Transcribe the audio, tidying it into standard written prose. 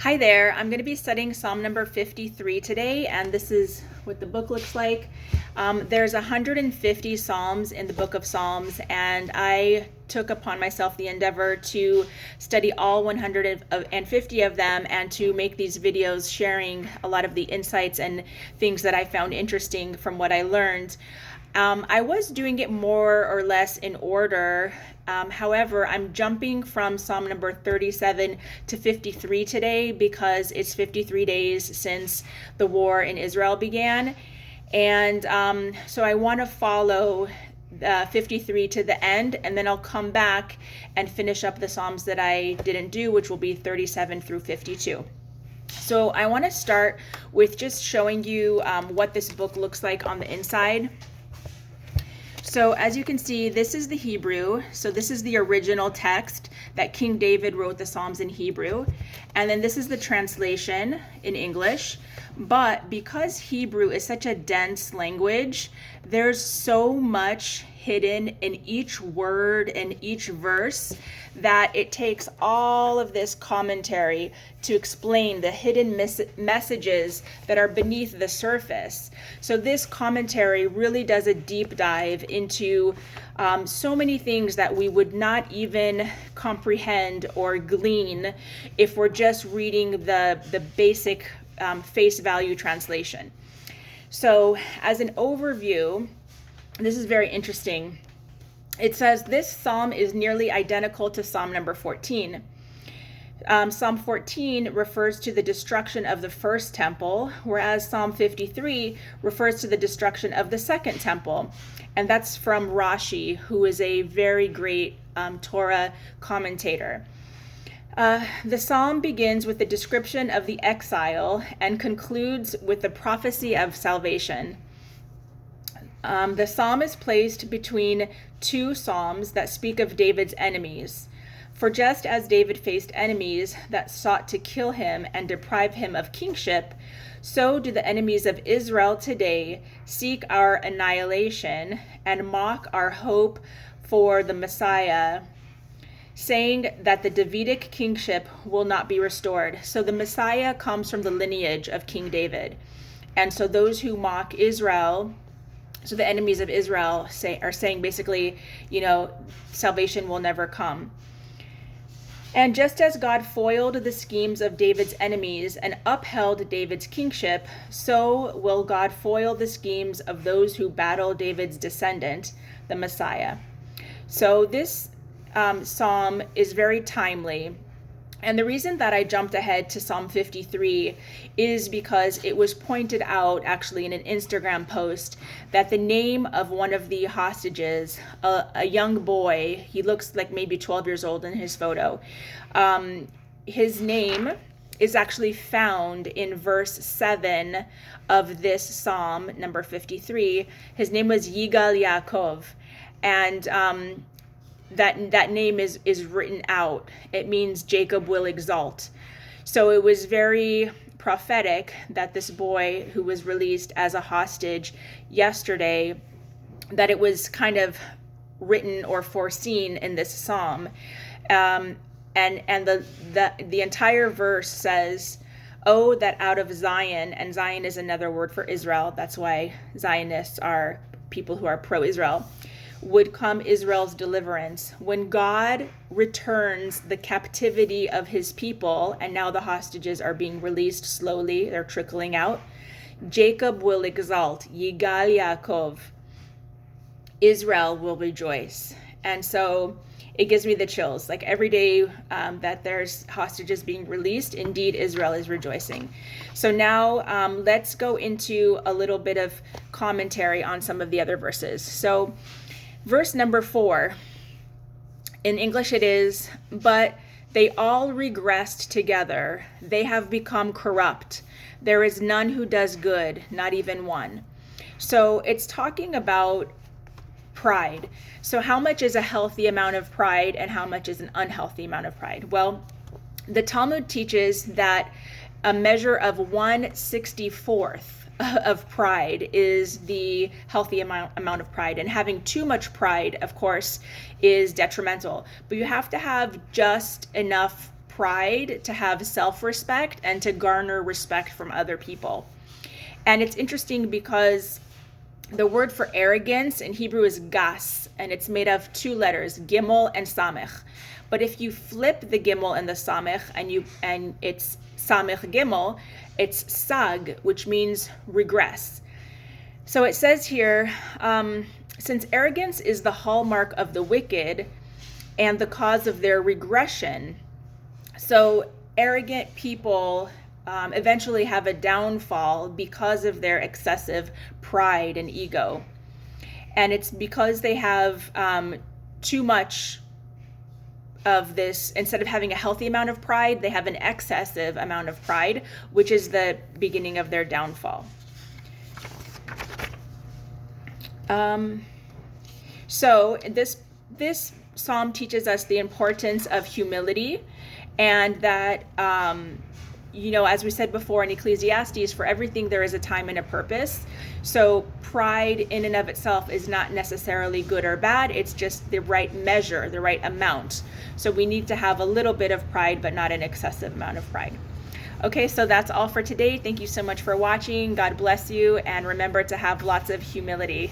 Hi there, I'm going to be studying Psalm number 53 today, and this is what the book looks like. There's 150 Psalms in the book of Psalms, and I took upon myself the endeavor to study all 150 of them and to make these videos sharing a lot of the insights and things that I found interesting from what I learned. I was doing it more or less in order. However, I'm jumping from Psalm number 37 to 53 today because it's 53 days since the war in Israel began. And so I want to follow 53 to the end, and then I'll come back and finish up the Psalms that I didn't do, which will be 37 through 52. So I want to start with just showing you what this book looks like on the inside. So as you can see, this is the Hebrew. So this is the original text that King David wrote the Psalms in Hebrew. And then this is the translation in English. But because Hebrew is such a dense language, there's so much hidden in each word and each verse that it takes all of this commentary to explain the hidden messages that are beneath the surface. So this commentary really does a deep dive into so many things that we would not even comprehend or glean if we're just reading the basic face value translation. So as an overview, this is very interesting. It says this psalm is nearly identical to Psalm number 14. Psalm 14 refers to the destruction of the first temple, whereas Psalm 53 refers to the destruction of the second temple. And that's from Rashi, who is a very great Torah commentator. The psalm begins with the description of the exile and concludes with the prophecy of salvation. The psalm is placed between two psalms that speak of David's enemies. For just as David faced enemies that sought to kill him and deprive him of kingship, so do the enemies of Israel today seek our annihilation and mock our hope for the Messiah, saying that the Davidic kingship will not be restored. So the Messiah comes from the lineage of King David. And so those who mock Israel, so the enemies of Israel are saying basically, salvation will never come. And just as God foiled the schemes of David's enemies and upheld David's kingship, so will God foil the schemes of those who battle David's descendant, the Messiah. So this psalm is very timely. And the reason that I jumped ahead to Psalm 53 is because it was pointed out actually in an Instagram post that the name of one of the hostages, a young boy, he looks like maybe 12 years old in his photo, his name is actually found in verse 7 of this Psalm, number 53. His name was Yigal Yaakov. And that name is written out. It means Jacob will exalt. So it was very prophetic that this boy who was released as a hostage yesterday, that it was kind of written or foreseen in this psalm. And the entire verse says, "Oh, that out of Zion," and Zion is another word for Israel. That's why Zionists are people who are pro-Israel, would come Israel's deliverance. When God returns the captivity of his people, and now the hostages are being released slowly, they're trickling out, Jacob will exalt, Yigal Yaakov, Israel will rejoice. And so it gives me the chills. Like every day that there's hostages being released, indeed Israel is rejoicing. So now let's go into a little bit of commentary on some of the other verses. So verse number 4, in English it is, "But they all regressed together. They have become corrupt. There is none who does good, not even one." So it's talking about pride. So how much is a healthy amount of pride and how much is an unhealthy amount of pride? Well, the Talmud teaches that a measure of 1/64th of pride is the healthy amount of pride. And having too much pride, of course, is detrimental. But you have to have just enough pride, to have self-respect, and to garner respect from other people. And it's interesting because the word for arrogance in Hebrew is gas, and it's made of two letters, gimel and samech. But if you flip the gimel and the samech and it's samech gimel, it's sag, which means regress. So it says here, since arrogance is the hallmark of the wicked and the cause of their regression, so arrogant people eventually have a downfall because of their excessive pride and ego. And it's because they have too much of this. Instead of having a healthy amount of pride, they have an excessive amount of pride, which is the beginning of their downfall. So this psalm teaches us the importance of humility, and that as we said before in Ecclesiastes, for everything there is a time and a purpose. So pride in and of itself is not necessarily good or bad. It's just the right measure, the right amount. So we need to have a little bit of pride, but not an excessive amount of pride. Okay, so that's all for today. Thank you so much for watching. God bless you, and remember to have lots of humility.